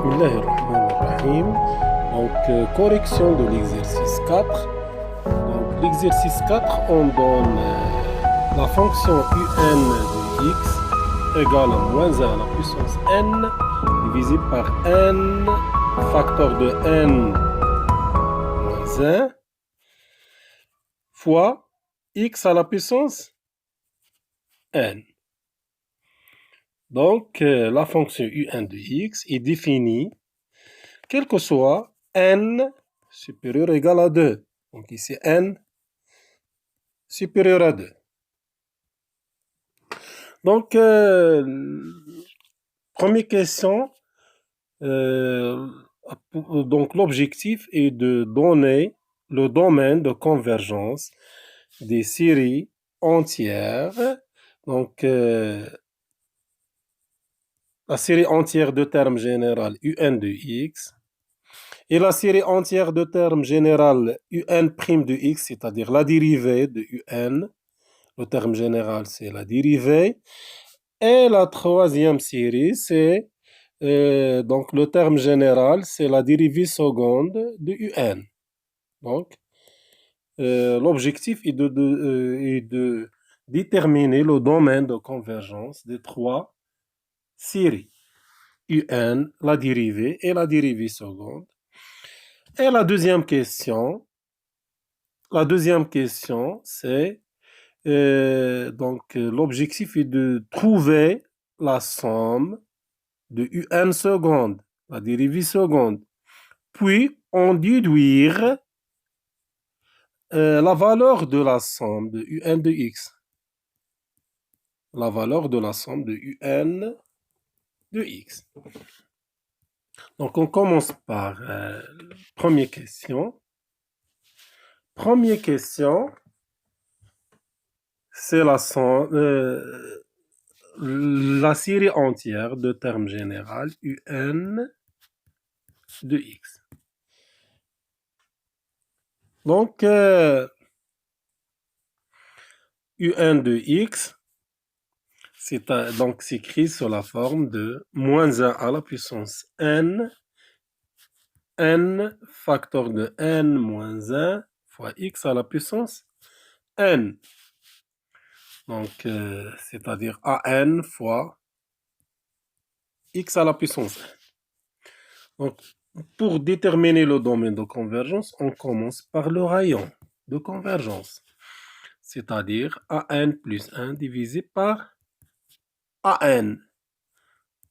Bismillahirrahmanirrahim. Correction de l'exercice 4. Donc, l'exercice 4, on donne la fonction un de x égale à moins 1 à la puissance n divisé par n facteur de n moins 1 fois x à la puissance n. Donc, la fonction un de x est définie quel que soit n supérieur ou égal à 2. Donc ici, n supérieur à 2. Donc, première question. Donc, l'objectif est de donner le domaine de convergence des séries entières. Donc, la série entière de termes général un de x et la série entière de termes général un' de x, c'est-à-dire la dérivée de un. Le terme général, c'est la dérivée. Et la troisième série, c'est donc le terme général, c'est la dérivée seconde de un. Donc, l'objectif est de déterminer le domaine de convergence des trois séries. un, la dérivée et la dérivée seconde. Et la deuxième question, c'est donc l'objectif est de trouver la somme de un seconde, la dérivée seconde, puis en déduire la valeur de la somme de un de x. La valeur de la somme de un de x. Donc on commence par première question. Première question, c'est la série entière de termes général un de x. Donc, un de x, donc s'écrit sous la forme de moins 1 à la puissance n facteur de n moins 1 fois x à la puissance n. Donc, c'est-à-dire an fois x à la puissance n. Donc, pour déterminer le domaine de convergence, on commence par le rayon de convergence, c'est-à-dire an plus 1 divisé par an.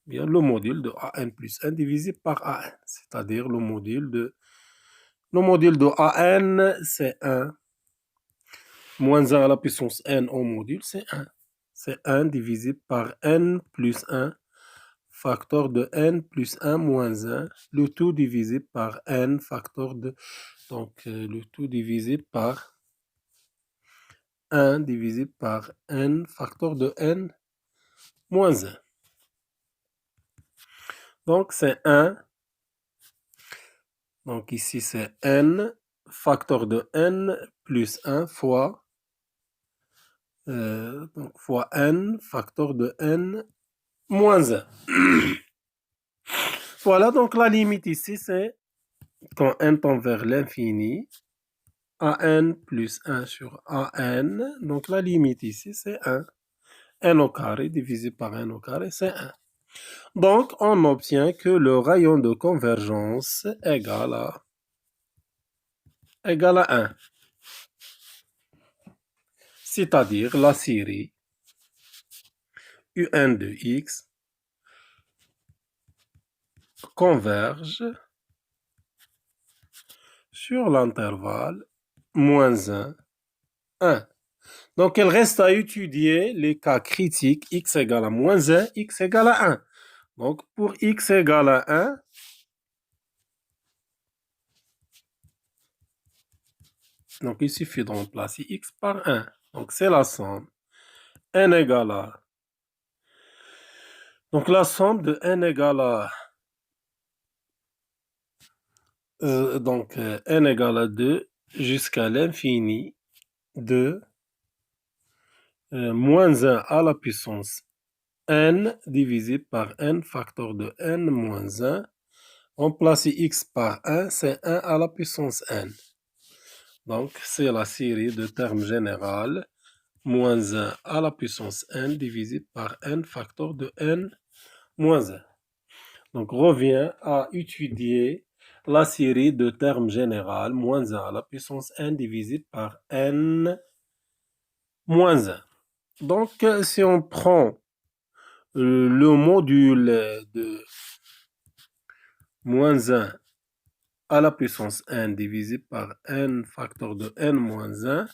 Bien, le module de an plus 1 divisé par an, c'est-à-dire le module de an, c'est 1. Moins 1 à la puissance n au module, c'est 1. C'est 1 divisé par n plus 1, facteur de n plus 1 moins 1, le tout divisé par n, facteur de... Donc, le tout divisé par 1 divisé par n, facteur de n moins 1. Donc, c'est 1. Donc, ici, c'est n, facteur de n plus 1 fois, donc, fois n, facteur de n moins 1. Voilà, donc la limite ici, c'est quand n tend vers l'infini, an plus 1 sur an. Donc, la limite ici, c'est 1. n au carré divisé par n au carré, c'est 1. Donc, on obtient que le rayon de convergence égale à 1. C'est-à-dire la série un de x converge sur l'intervalle moins 1, 1. Donc, il reste à étudier les cas critiques x égale à moins 1, x égale à 1. Donc, pour x égale à 1, donc il suffit de remplacer x par 1. Donc, c'est la somme. n égale à... Donc, la somme de n égale à... n égale à 2 jusqu'à l'infini de moins 1 à la puissance n divisé par n facteur de n moins 1 Remplacer x par 1, c'est 1 à la puissance n. Donc, c'est la série de termes général, moins 1 à la puissance n divisé par n facteur de n moins 1. Donc, revient à étudier la série de termes général, moins 1 à la puissance n divisé par n moins 1. Donc, si on prend le module de moins 1 à la puissance n divisé par n facteur de n moins 1,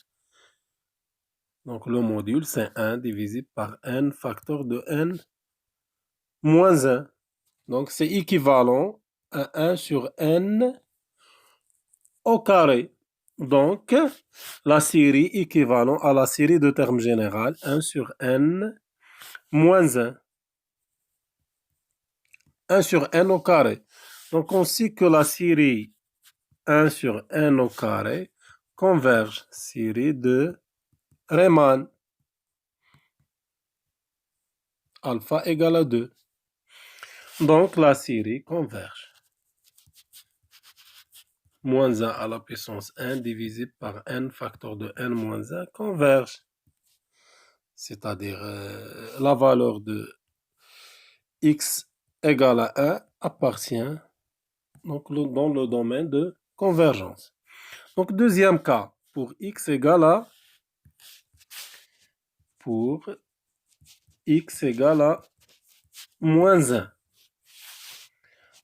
donc le module c'est 1 divisé par n facteur de n moins 1. Donc c'est équivalent à 1 sur n au carré. Donc la série équivalent à la série de termes général 1 sur n moins 1. 1 sur n au carré. Donc on sait que la série 1 sur n au carré converge, série de Riemann. Alpha égale à 2. Donc la série converge. Moins 1 à la puissance n divisé par n facteur de n moins 1 converge. C'est-à-dire la valeur de x égale à 1 appartient donc, dans le domaine de convergence. Donc deuxième cas, pour x égale à moins 1.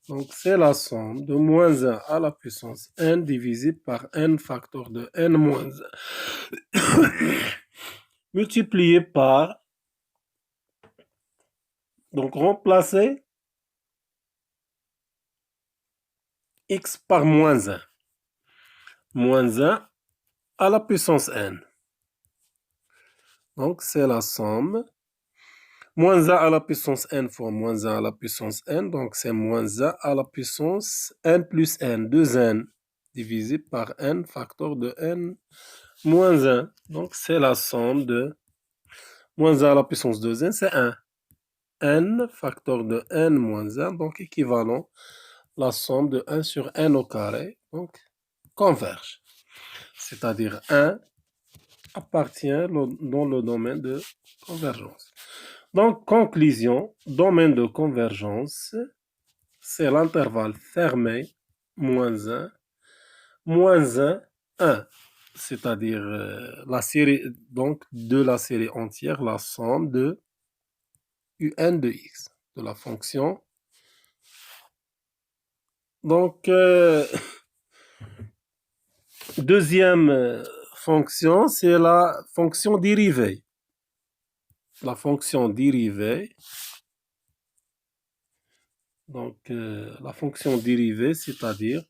Donc, c'est la somme de moins 1 à la puissance n divisé par n facteur de n moins 1 multiplié par, donc remplacer x par moins 1. Moins 1 à la puissance n. Donc, c'est la somme. Moins 1 à la puissance n fois moins 1 à la puissance n. Donc, c'est moins 1 à la puissance n plus n, 2n, divisé par n facteur de n moins 1. Donc, c'est la somme de moins 1 à la puissance 2n, c'est 1. n facteur de n moins 1, donc équivalent la somme de 1 sur n au carré, donc converge. C'est-à-dire 1 appartient dans le domaine de convergence. Donc, conclusion, domaine de convergence, c'est l'intervalle fermé, moins 1, 1. C'est-à-dire la série, donc de la série entière, la somme de un de x, de la fonction. Donc, deuxième fonction, c'est la fonction dérivée. La fonction dérivée, donc la fonction dérivée, c'est-à-dire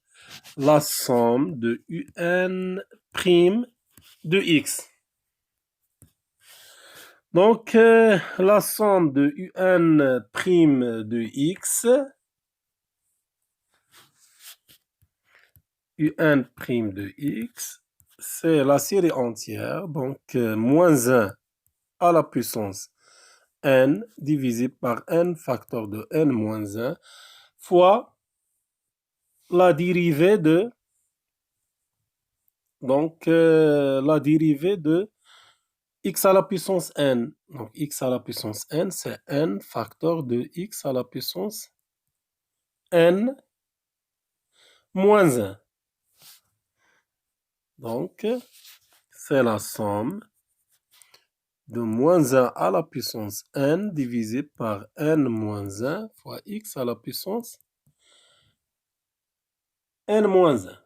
la somme de un' de x. Donc, la somme de un' de x, un' de x, c'est la série entière, donc moins 1 à la puissance n divisé par n facteur de n moins 1 fois la dérivée de, donc la dérivée de x à la puissance n. Donc x à la puissance n, c'est n facteur de x à la puissance n moins 1. Donc, c'est la somme de moins 1 à la puissance n divisé par n moins 1 fois x à la puissance n moins 1.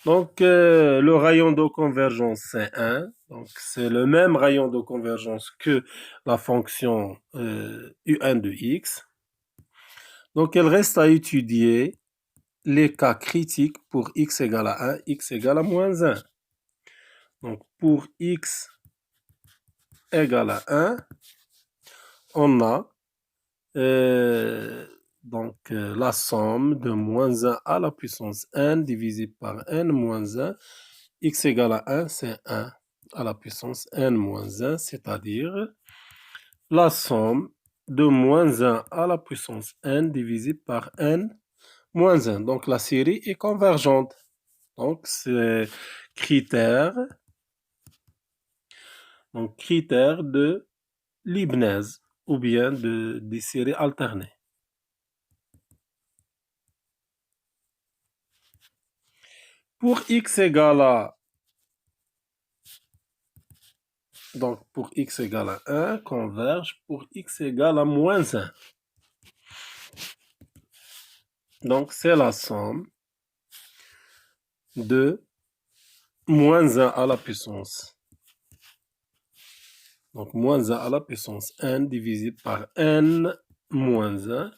Donc, le rayon de convergence, c'est 1. Donc, c'est le même rayon de convergence que la fonction un de x. Donc, il reste à étudier les cas critiques pour x égale à 1, x égale à moins 1. Donc, pour x égale à 1, on a la somme de moins 1 à la puissance n divisé par n moins 1. X égale à 1, c'est 1 à la puissance n moins 1, c'est-à-dire la somme de moins 1 à la puissance n divisé par n moins 1. Donc, la série est convergente. Donc, c'est critère, critère de Leibniz ou bien des séries alternées. Pour x égale à pour x égale à 1, converge pour x égale à moins 1. Donc, c'est la somme de moins 1 à la puissance. Donc, moins 1 à la puissance n divisé par n moins 1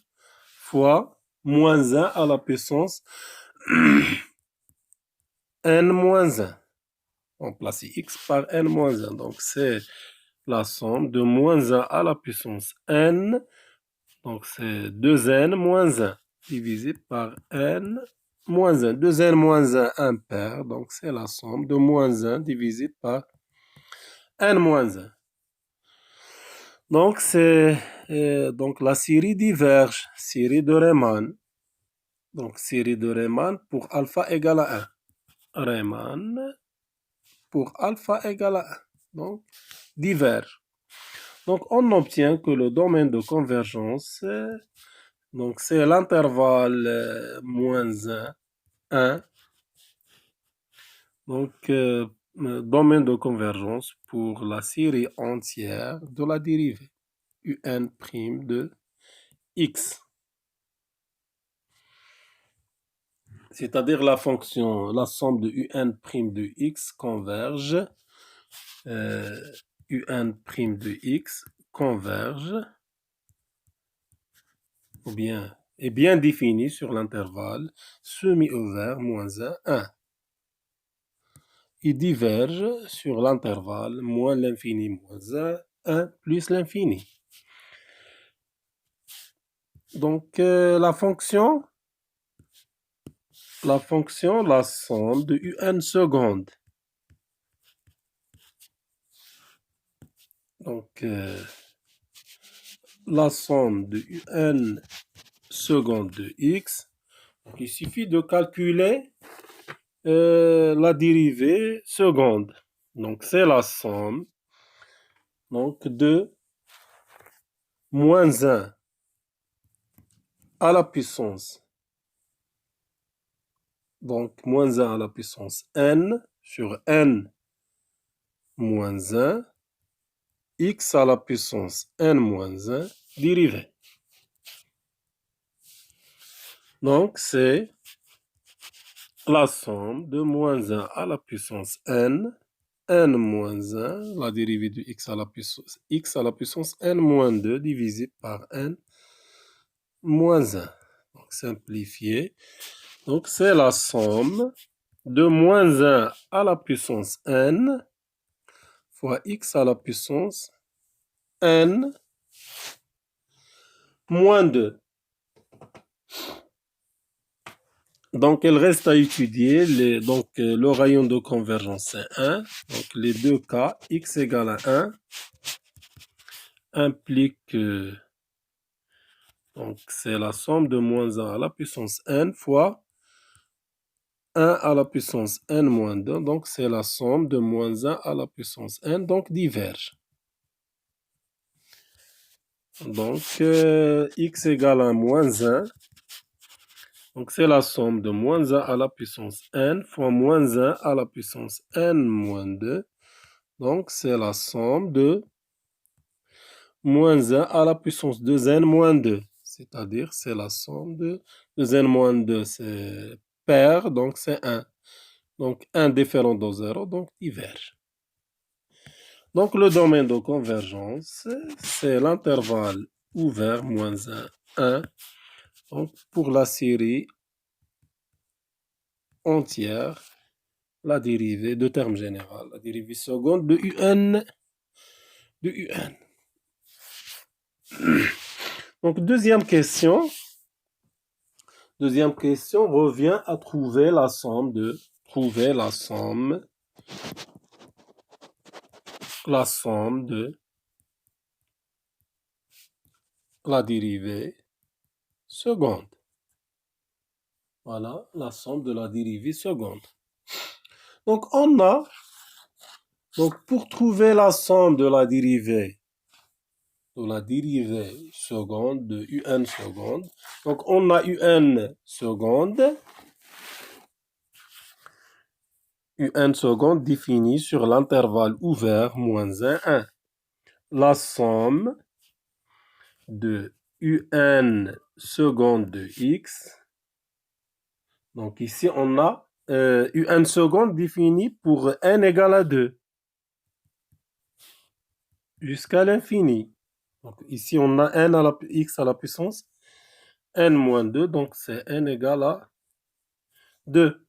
fois moins 1 à la puissance n moins 1. On place x par n moins 1. Donc, c'est la somme de moins 1 à la puissance n. Donc, c'est 2n moins 1 divisé par n moins 1. 2n moins 1 impair. Donc, c'est la somme de moins 1 divisé par n moins 1. Donc, donc la série diverge. Série de Riemann. Donc, série de Riemann pour alpha égale à 1. Riemann pour alpha égale à 1. Donc, diverge. Donc, on obtient que le domaine de convergence, donc c'est l'intervalle moins 1, 1. Donc, domaine de convergence pour la série entière de la dérivée un' de x. C'est-à-dire la fonction, la somme de un' de x converge, un' de x converge, ou bien est bien définie sur l'intervalle semi-ouvert moins 1, 1. Il diverge sur l'intervalle moins l'infini moins 1, 1 plus l'infini. Donc, la fonction, la somme de un seconde. Donc, la somme de un seconde de x. Donc, il suffit de calculer la dérivée seconde. Donc, c'est la somme donc, de moins 1 à la puissance. Donc, moins 1 à la puissance n sur n moins 1, x à la puissance n moins 1 dérivée. Donc, c'est la somme de moins 1 à la puissance n, n moins 1, la dérivée de x à la puissance n moins 2 divisé par n moins 1. Donc, simplifié. Donc, c'est la somme de moins 1 à la puissance n fois x à la puissance n moins 2. Donc, il reste à étudier le rayon de convergence, c'est 1. Donc, les deux cas, x égale à 1, implique donc c'est la somme de moins 1 à la puissance n fois 1 à la puissance n moins 2. Donc, c'est la somme de moins 1 à la puissance n, donc diverge. Donc, x égale à moins 1. Donc, c'est la somme de moins 1 à la puissance n fois moins 1 à la puissance n moins 2. Donc, c'est la somme de moins 1 à la puissance 2n moins 2. C'est-à-dire, c'est la somme de 2n moins 2, c'est pair, donc c'est 1. Donc, 1 différent de 0, donc diverge. Donc, le domaine de convergence, c'est l'intervalle ouvert moins 1, 1. Donc, pour la série entière, la dérivée de terme général, la dérivée seconde de un. Donc, deuxième question revient à trouver la somme de la dérivée seconde. Voilà la somme de la dérivée seconde. Donc, pour trouver la somme de la dérivée seconde de un seconde, donc on a un seconde définie sur l'intervalle ouvert moins 1. La somme de un seconde de x. Donc ici, on a un seconde définie pour n égale à 2 jusqu'à l'infini. Donc ici, on a n à la x à la puissance n moins 2, donc c'est n égale à 2.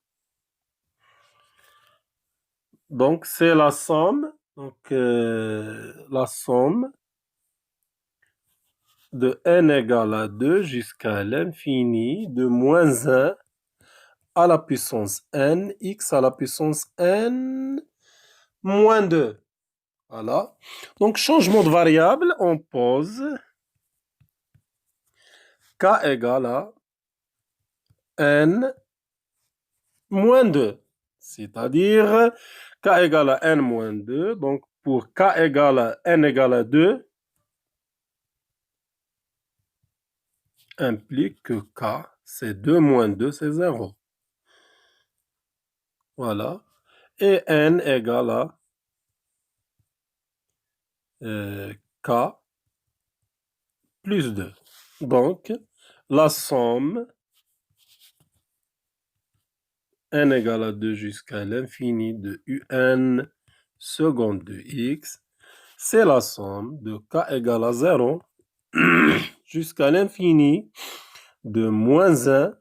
Donc c'est la somme, la somme de n égale à 2 jusqu'à l'infini de moins 1 à la puissance n, x à la puissance n moins 2. Voilà. Donc, changement de variable, on pose k égale à n moins 2. C'est-à-dire k égale à n moins 2. Donc, pour k égale à n égale à 2, implique que k, c'est 2 moins 2, c'est 0. Voilà. Et n égale à k plus 2. Donc, la somme n égale à 2 jusqu'à l'infini de un seconde de x, c'est la somme de k égale à 0 jusqu'à l'infini de moins 1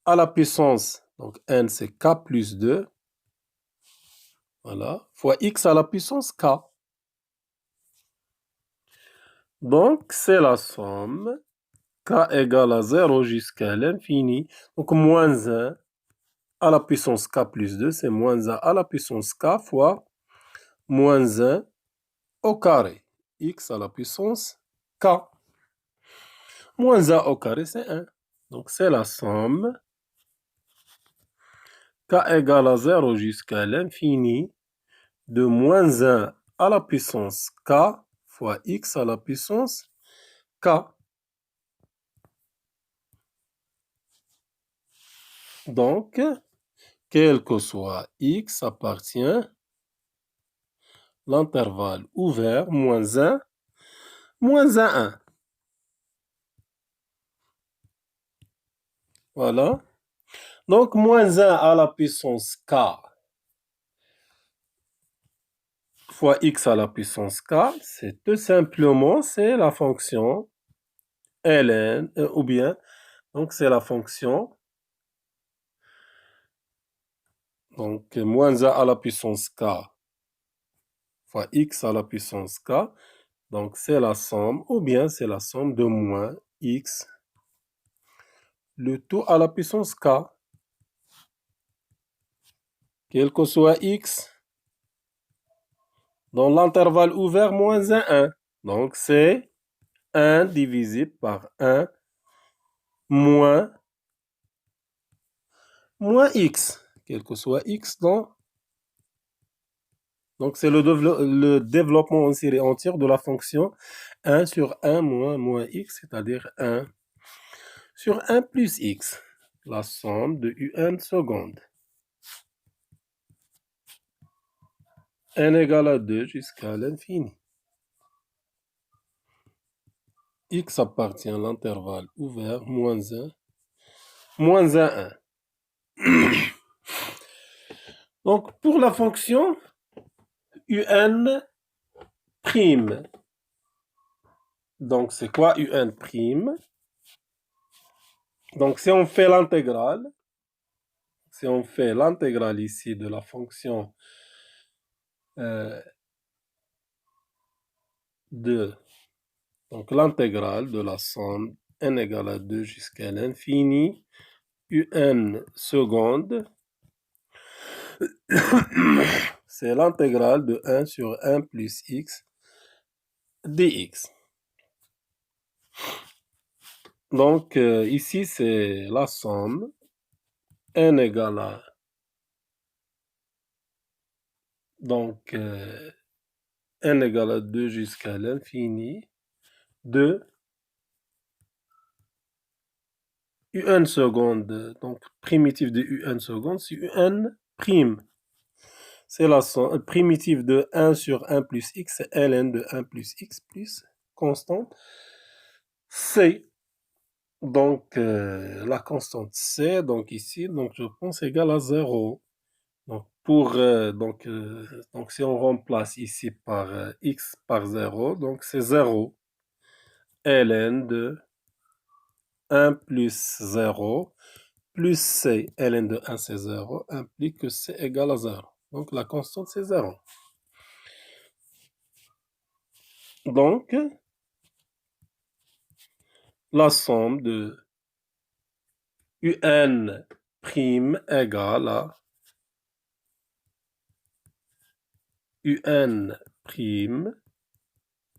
à la puissance. Donc n c'est k plus 2, voilà, fois x à la puissance k. Donc c'est la somme k égale à 0 jusqu'à l'infini. Donc moins 1 à la puissance k plus 2, c'est moins 1 à la puissance k fois moins 1 au carré. X à la puissance k. Moins 1 au carré, c'est 1. Donc, c'est la somme k égale à 0 jusqu'à l'infini de moins 1 à la puissance k fois x à la puissance k. Donc, quel que soit x appartient l'intervalle ouvert moins 1, 1. Voilà. Donc, moins 1 à la puissance k fois x à la puissance k, c'est tout simplement, c'est la fonction ln, ou bien, donc c'est la fonction, donc moins 1 à la puissance k fois x à la puissance k, donc c'est la somme, ou bien c'est la somme de moins x, le tout à la puissance k, quel que soit x, dans l'intervalle ouvert moins 1. Donc c'est 1 divisé par 1 moins x, quel que soit x donc c'est le développement en série entière de la fonction 1 sur 1 moins x, c'est-à-dire 1 sur 1 plus x, la somme de un seconde. N égale à 2 jusqu'à l'infini. X appartient à l'intervalle ouvert moins 1, 1. Donc, pour la fonction un prime. Donc, c'est quoi un prime? Donc, si on fait l'intégrale ici de la fonction donc l'intégrale de la somme n égale à 2 jusqu'à l'infini, un seconde, c'est l'intégrale de 1 sur 1 plus x dx. Donc, ici, c'est la somme n égale à, donc, n égale à 2 jusqu'à l'infini de un seconde, donc primitive de un seconde, c'est un prime. C'est la somme primitive de 1 sur 1 plus x, c'est ln de 1 plus x plus constante c. Donc, la constante c, donc ici, donc je pense égale à 0. Donc, donc si on remplace ici par x par 0, donc c'est 0. ln de 1 plus 0 plus c, ln de 1 c'est 0, implique que c égale à 0. Donc la constante c'est 0. Donc la somme de un prime égale à un prime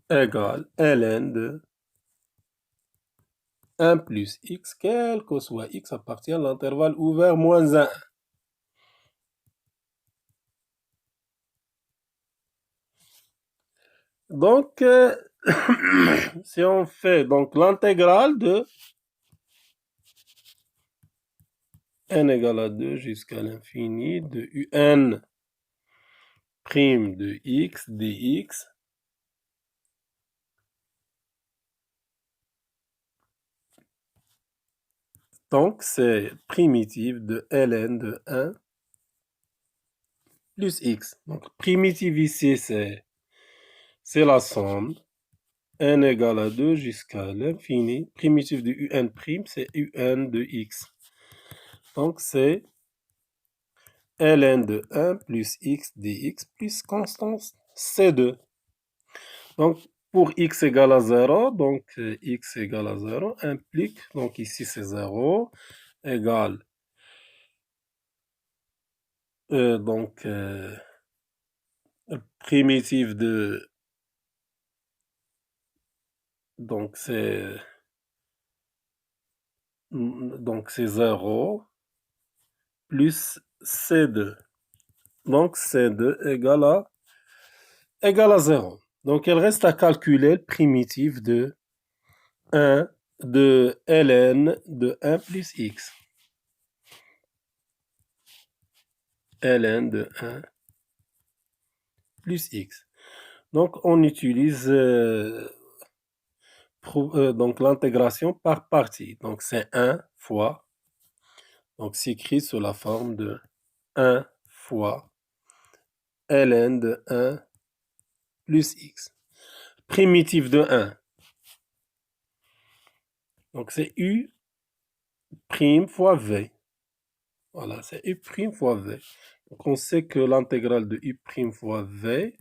égale ln de 1 plus x, quel que soit x appartient à l'intervalle ouvert moins 1. Donc, si on fait donc l'intégrale de n égale à 2 jusqu'à l'infini de un prime de x dx, donc c'est primitive de ln de 1 plus x. Donc primitive ici, c'est la somme n égale à 2 jusqu'à l'infini. Primitive de un prime, c'est un de x. Donc c'est ln de 1 plus x dx plus constance c2. Donc pour x égale à 0, donc x égale à 0 implique, donc ici c'est 0, égale, donc primitive de, donc c'est 0 plus C2. Donc C2 égale à 0. Donc il reste à calculer le primitif de 1 de ln de 1 plus x. ln de 1 plus x. Donc on utilise donc l'intégration par partie. Donc c'est 1 fois, donc s'écrit sous la forme de 1 fois ln de 1 plus x. Primitif de 1. Donc c'est u prime fois v. Voilà, c'est u prime fois v. Donc on sait que l'intégrale de u prime fois v,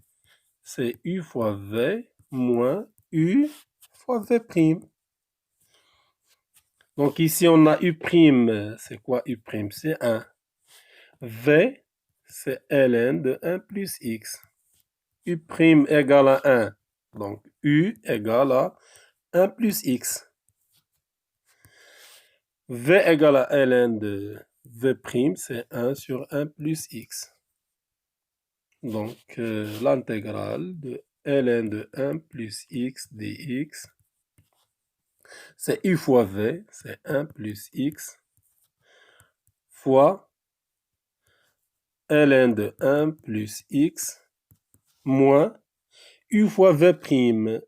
c'est u fois v moins u fois v prime. Donc ici on a u prime, c'est quoi u prime? C'est 1. V, c'est ln de 1 plus x. U prime égale à 1. Donc u égale à 1 plus x. V égale à ln de v prime, c'est 1 sur 1 plus x. Donc, l'intégrale de ln de 1 plus x dx, c'est u fois v, c'est 1 plus x, fois ln de 1 plus x, moins u fois v prime,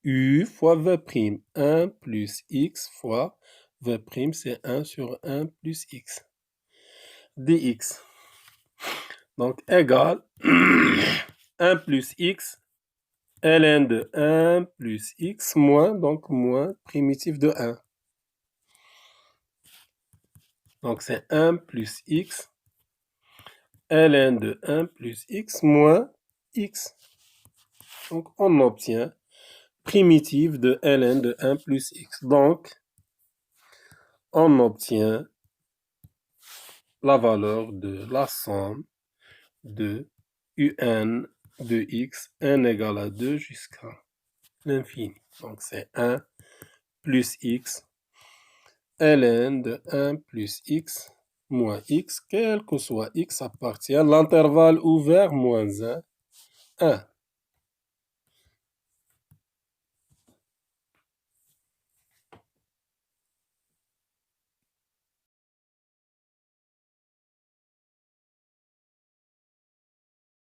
u fois v prime, 1 plus x fois v prime, c'est 1 sur 1 plus x, dx. Donc, égale 1 plus x, ln de 1 plus x, moins, donc moins primitif de 1. Donc, c'est 1 plus x, ln de 1 plus x moins x. Donc, on obtient primitive de ln de 1 plus x. Donc, on obtient la valeur de la somme de un de x, n égale à 2 jusqu'à l'infini. Donc, c'est 1 plus x ln de 1 plus x moins x, quel que soit x appartient à l'intervalle ouvert moins 1, 1.